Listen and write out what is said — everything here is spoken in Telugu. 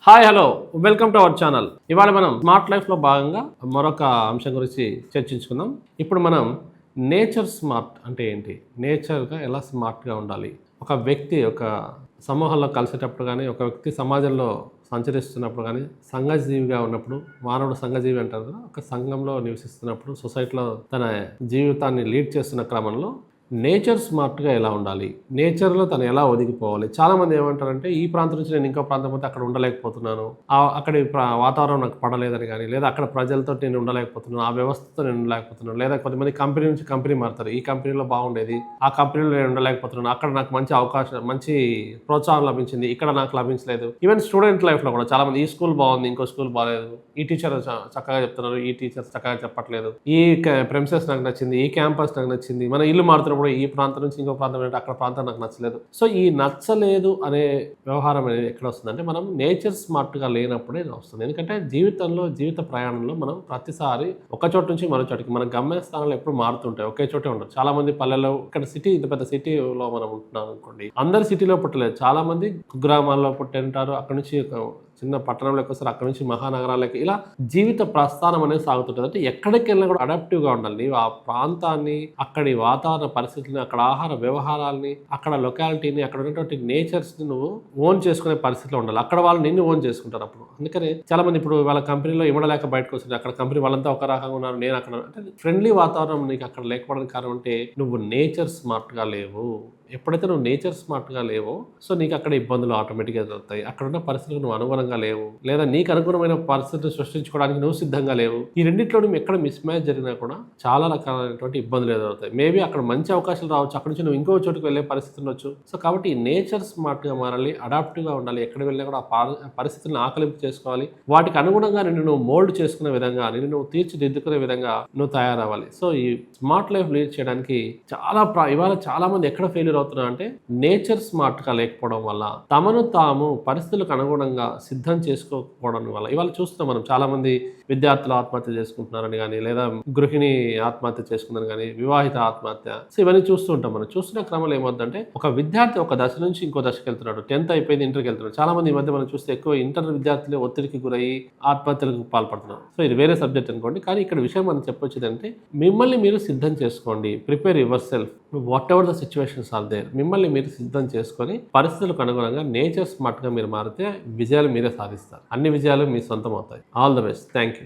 Hi hello welcome to our channel. ఇవాళ మనం స్మార్ట్ లైఫ్లో భాగంగా మరొక అంశం గురించి చర్చించుకుందాం. ఇప్పుడు మనం నేచర్ స్మార్ట్ అంటే ఏంటి, నేచర్గా ఎలా స్మార్ట్గా ఉండాలి, ఒక వ్యక్తి ఒక సమూహంలో కలిసేటప్పుడు కానీ, ఒక వ్యక్తి సమాజంలో సంచరిస్తున్నప్పుడు కానీ, సంఘజీవిగా ఉన్నప్పుడు, మానవుడు సంఘజీవి అంటారు కదా, ఒక సంఘంలో నివసిస్తున్నప్పుడు, సొసైటీలో తన జీవితాన్ని లీడ్ చేస్తున్న క్రమంలో నేచర్ స్మార్ట్గా ఎలా ఉండాలి, నేచర్లో తను ఎలా ఒదిగిపోవాలి. చాలామంది ఏమంటారంటే ఈ ప్రాంతం నుంచి నేను ఇంకో ప్రాంతం పోతే అక్కడ ఉండలేకపోతున్నాను, అక్కడి వాతావరణం నాకు పడలేదని కానీ, లేదా అక్కడ ప్రజలతో నేను ఉండలేకపోతున్నాను, ఆ వ్యవస్థతో నేను ఉండలేకపోతున్నాను, లేదా కొంతమంది కంపెనీ నుంచి కంపెనీ మారుతారు, ఈ కంపెనీలో బాగుండేది ఆ కంపెనీలో నేను ఉండలేకపోతున్నాను, అక్కడ నాకు మంచి అవకాశం మంచి ప్రోత్సాహం లభించింది, ఇక్కడ నాకు లభించలేదు. ఈవెన్ స్టూడెంట్ లైఫ్లో కూడా చాలామంది ఈ స్కూల్ బాగుంది ఇంకో స్కూల్ బాగాలేదు, ఈ టీచర్ చక్కగా చెప్తున్నారు ఈ టీచర్ చక్కగా చెప్పట్లేదు, ఈ ప్రెమిసెస్ నాకు నచ్చింది, ఈ క్యాంపస్ నాకు నచ్చింది, మన ఇల్లు మారుతున్నప్పుడు ఈ ప్రాంతం నుంచి ఇంకో ప్రాంతం అంటే అక్కడ ప్రాంతం నాకు నచ్చలేదు. సో ఈ నచ్చలేదు అనే వ్యవహారం అనేది ఎక్కడ వస్తుందంటే మనం నేచర్ స్మార్ట్గా లేనప్పుడే వస్తుంది. ఎందుకంటే జీవిత ప్రయాణంలో మనం ప్రతిసారి ఒక చోటు నుంచి మరో చోటికి మన గమ్యస్థానాలు ఎప్పుడు మారుతుంటాయి, ఒకే చోటే ఉండదు. చాలా మంది పల్లెల్లో ఇక్కడ సిటీ ఇంత పెద్ద సిటీలో మనం ఉంటున్నాం అనుకోండి, అందరు సిటీలో పుట్టలేదు, చాలా మంది కుగ్రామాల్లో పుట్టింటారు, అక్కడ నుంచి చిన్న పట్టణంలోకి వస్తారు, అక్కడ నుంచి మహానగరాలకి, ఇలా జీవిత ప్రస్థానం అనేది సాగుతుంటుంది. అంటే ఎక్కడికి వెళ్ళినా కూడా అడాప్టివ్గా ఉండాలి. నీవు ఆ ప్రాంతాన్ని, అక్కడి వాతావరణ పరిస్థితులని, అక్కడ ఆహార వ్యవహారాలని, అక్కడ లొకాలిటీని, అక్కడ ఉన్నటువంటి నేచర్స్ని నువ్వు ఓన్ చేసుకునే పరిస్థితిలో ఉండాలి. అక్కడ వాళ్ళు నిన్ను ఓన్ చేసుకుంటారు అప్పుడు. అందుకని చాలా మంది ఇప్పుడు వాళ్ళ కంపెనీలో ఇవ్వలేక బయటకు వస్తుంది, అక్కడ కంపెనీ వాళ్ళంతా ఒక రకంగా ఉన్నారు, నేను అక్కడ అంటే ఫ్రెండ్లీ వాతావరణం నీకు అక్కడ లేకపోవడానికి కారణం అంటే నువ్వు నేచర్ స్మార్ట్గా లేవు. ఎప్పుడైతే నువ్వు నేచర్ స్మార్ట్గా లేవో సో నీకు అక్కడ ఇబ్బందులు ఆటోమేటిక్గా ఎదురవుతాయి. అక్కడ ఉన్న పరిస్థితులకు నువ్వు అనుగుణంగా లేవు, లేదా నీకు అనుగుణమైన పరిస్థితులు సృష్టించుకోవడానికి నువ్వు సిద్ధంగా లేవు. ఈ రెండింటిలో నువ్వు ఎక్కడ మిస్ మ్యాచ్ జరిగినా కూడా చాలా రకాలైనటువంటి ఇబ్బందులు ఎదురవుతాయి. మేబీ అక్కడ మంచి అవకాశాలు రావచ్చు, అక్కడ నుంచి నువ్వు ఇంకో చోటుకు వెళ్ళే పరిస్థితి ఉండొచ్చు. సో కాబట్టి నేచర్ స్మార్ట్గా మారాలి, అడాప్టివ్గా ఉండాలి. ఎక్కడ వెళ్ళినా కూడా ఆ పరిస్థితులను ఆకలింపు చేసుకోవాలి, వాటికి అనుగుణంగా నిన్ను నువ్వు మోల్డ్ చేసుకునే విధంగా, నిన్ను నువ్వు తీర్చిదిద్దుకునే విధంగా నువ్వు తయారవ్వాలి. సో ఈ స్మార్ట్ లైఫ్ లీడ్ చేయడానికి ఇవాళ చాలా మంది ఎక్కడ ఫెయిల్యూర్ అవుతున్నా అంటే నేచర్ స్మార్ట్గా లేకపోవడం వల్ల, తమను తాము పరిస్థితులకు అనుగుణంగా సిద్ధం చేసుకోకపోవడం వల్ల. ఇవాళ చూస్తున్నాం మనం చాలా మంది విద్యార్థులు ఆత్మహత్య చేసుకుంటున్నారని కానీ, లేదా గృహిణి ఆత్మహత్య చేసుకుందని కానీ, వివాహిత ఆత్మహత్య. సో ఇవన్నీ చూస్తూ ఉంటాం. మనం చూస్తున్న క్రమంలో ఏమవుతుందంటే ఒక విద్యార్థి ఒక దశ నుంచి ఇంకో దశకి వెళ్తున్నాడు, 10th అయిపోయింది ఇంటర్కి వెళ్తున్నాడు. చాలా మంది ఈ మధ్య మనం చూస్తే ఎక్కువ ఇంటర్ విద్యార్థులు ఒత్తిడికి గురయ్యి ఆత్మహత్యలకు పాల్పడుతున్నారు. సో ఇది వేరే సబ్జెక్ట్ అనుకోండి, కానీ ఇక్కడ విషయం మనం చెప్పొచ్చేదంటే మిమ్మల్ని మీరు సిద్ధం చేసుకోండి. Prepare your self whatever the situations are there. మిమ్మల్ని మీరు సిద్ధం చేసుకొని పరిస్థితులకు అనుగుణంగా నేచర్ స్మార్ట్గా మీరు మారితే విజయాలు మీరే సాధిస్తారు. అన్ని విజయాలు మీ సొంతం అవుతాయి. All the best. Thank you.